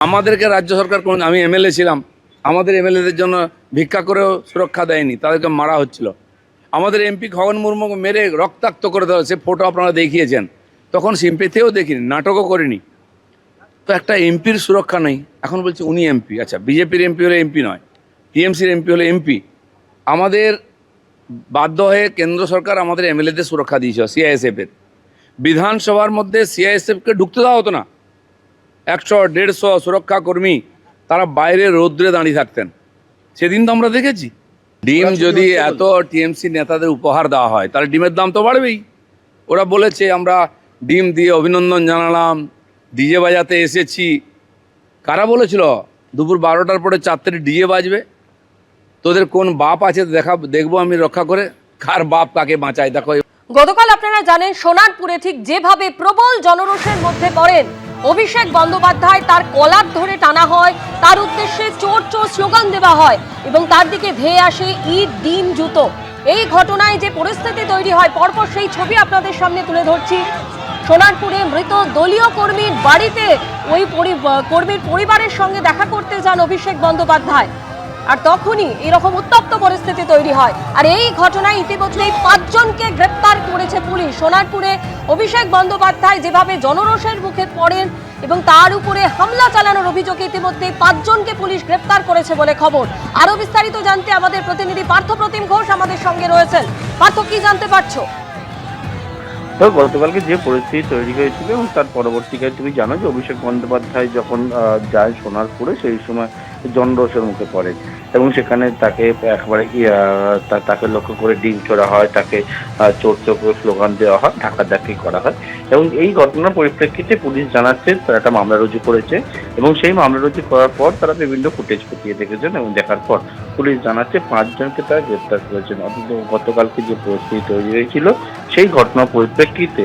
আমাদেরকে রাজ্য সরকার কোন, আমি এমএলএ ছিলাম, আমাদের এমএলএদের জন্য ভিক্ষা করেও সুরক্ষা দেয়নি, তাদেরকে মারা হচ্ছিল। আমাদের এমপি খগন মুর্মুকে মেরে রক্তাক্ত করে দেওয়া, সে ফটো আপনারা দেখিয়েছেন। তখন সিম্পেথিও দেখিনি, নাটকও করিনি। তো একটা এমপির সুরক্ষা নেই, এখন বলছে উনি এমপি। আচ্ছা, বিজেপির এমপি হলে এমপি নয়, টিএমসির এমপি হলে এমপি। আমাদের বাধ্য হয়ে কেন্দ্র সরকার আমাদের এমএলএদের সুরক্ষা দিয়েছিল সিআইএসএফের। বিধানসভার মধ্যে সিআইএসএফকে ঢুকতে দেওয়া হতো না। 100-150 সুরক্ষা কর্মী তারা বাইরে রৌদ্রে দাঁড়িয়ে থাকতেন, সেদিন তো আমরা দেখেছি। ডিম যদি এত টিএমসি নেতাদের উপহার দেওয়া হয়, তাহলে ডিমের দাম তো বাড়বেই। ওরা বলেছে আমরা ডিম দিয়ে অভিনন্দন জানালাম, ডিজে বাজাতে এসেছি। কারা বলেছিল দুপুর 12টার পরে 4 ডিজে বাজবে? তোদের কোন বাপ আছে দেখবো আমি রক্ষা করে, কার বাপ কাকে বাঁচায় দেখো। গতকাল আপনারা জানেন সোনারপুরে ঠিক যেভাবে প্রবল জনরোষের মধ্যে পড়েন অভিষেক বন্দ্যোপাধ্যায়, তার কলার ধরে টানা হয়, তার উদ্দেশ্যে চোর চোর স্লোগান দেওয়া হয় এবং তার দিকে ধেয়ে আসে ইট, ডিম, জুতো। এই ঘটনায় যে পরিস্থিতি তৈরি হয়, পরপর সেই ছবি আপনাদের সামনে তুলে ধরছি। সোনারপুরে মৃত দলীয় কর্মীর বাড়িতে ওই কর্মীর পরিবারের সঙ্গে দেখা করতে যান অভিষেক বন্দ্যোপাধ্যায়, আর তখনই এরকম উত্তপ্ত পরিস্থিতি তৈরি হয়। আর এই ঘটনায় ইতিমধ্যেই 5 জনকে গ্রেপ্তার করেছে পুলিশ। সোনারপুরে অভিষেক বন্দ্যোপাধ্যায় যেভাবে জনরোষের মুখে পড়েন এবং তার উপরে হামলা চালানোর অভিযোগে ইতিমধ্যে 5 জনকে পুলিশ গ্রেপ্তার করেছে বলে খবর। আরো বিস্তারিত জানতে আমাদের প্রতিনিধি পার্থপ্রতিম ঘোষ আমাদের সঙ্গে রয়েছেন। পার্থ, কি জানতে পারছো? তো গতকালকে যে পরিস্থিতি তৈরি হয়েছিল এবং তার পরবর্তীকালে তুমি জানো যে অভিষেক বন্দ্যোপাধ্যায় যখন যায় সোনারপুরে, সেই সময় জনরোষের মুখে পড়ে এবং সেখানে তাকে একবারে তাকে লক্ষ্য করে ডিম ছোড়া হয়, তাকে চোর চোর করে স্লোগান দেওয়া হয়, ধাক্কাধাক্কি করা হয়। এবং এই ঘটনার পরিপ্রেক্ষিতে পুলিশ জানাচ্ছে তারা একটা মামলা রুজু করেছে এবং সেই মামলা রুজু করার পর তারা বিভিন্ন ফুটেজ খতিয়ে দেখেছেন এবং দেখার পর পুলিশ জানাচ্ছে 5 জনকে তারা গ্রেপ্তার করেছেন। অথচ গতকালকে যে পরিস্থিতি তৈরি হয়েছিল সেই ঘটনার পরিপ্রেক্ষিতে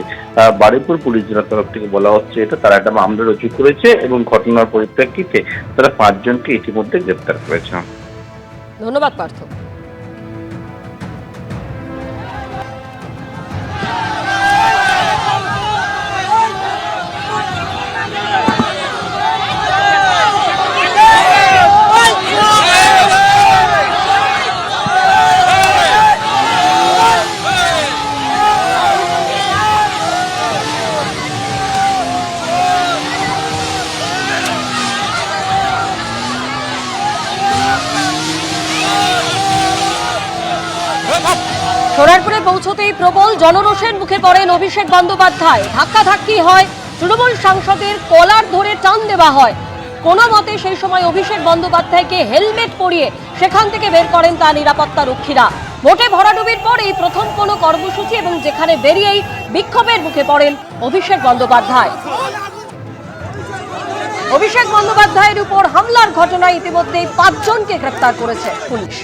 বারুইপুর পুলিশ জেলার তরফ থেকে বলা হচ্ছে এটা তারা একটা মামলা রুজু করেছে এবং ঘটনার পরিপ্রেক্ষিতে তারা 5 জনকে ইতিমধ্যে গ্রেপ্তার করেছে। ধন্যবাদ পার্থ। সোনারপুরে পৌঁছতেই প্রবল জনরোষের মুখে পড়েন অভিষেক বন্দ্যোপাধ্যায়। ধাক্কাধাক্কি হয়, তৃণমূল সাংসদের কলার ধরে টান দেওয়া হয়। কোনো মতে সেই সময় অভিষেক বন্দ্যোপাধ্যায়কে হেলমেট পরিয়ে সেখান থেকে বের করেন তার নিরাপত্তা রক্ষীরা। ভোটে ভরাডুবির পর এই প্রথম কোনো কর্মসূচি এবং যেখানে বেরিয়েই বিক্ষোভের মুখে পড়েন অভিষেক বন্দ্যোপাধ্যায়। অভিষেক বন্দ্যোপাধ্যায়ের উপর হামলার ঘটনায় ইতিমধ্যেই 5 জনকে গ্রেপ্তার করেছে পুলিশ।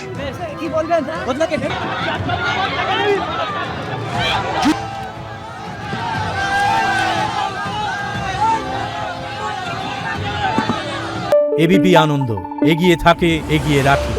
এবিপি আনন্দ, এগিয়ে থাকে, এগিয়ে রাখে।